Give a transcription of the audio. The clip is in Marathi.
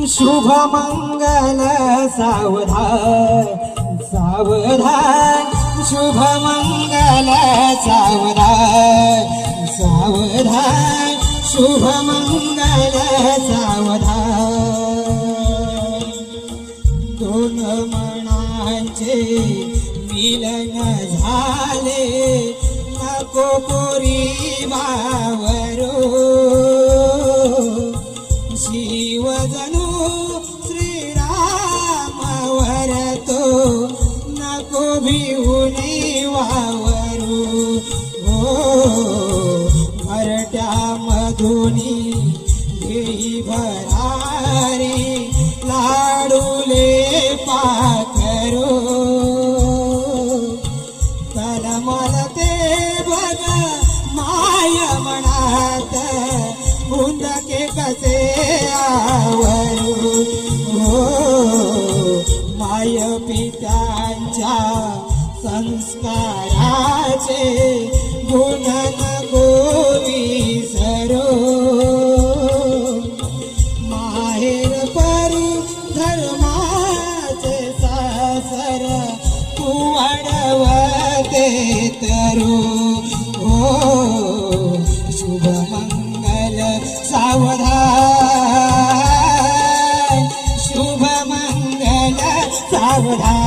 शुभ मंगल सावधान सावधान, शुभ मंगल सावधान सावधान, शुभ मंगल सावधान। दोन मनांचे मिलन झाले, नको पोरी वावरो, शिव जणू श्रीराम वरतो, नको भिवूनी वावरू। मरट्या मधुनी घेई भरारी, लाडूले पाखरो, तलमल ते बघ माय मनात, मुंडके कसे आवरू। माय पित्यांच्या संस्काराचे गुण नको विसरो, माहेर परी धर्माचे सासर तू वाढवते तरू। शुभ मंगल सावधान, शुभ मंगल सावधान।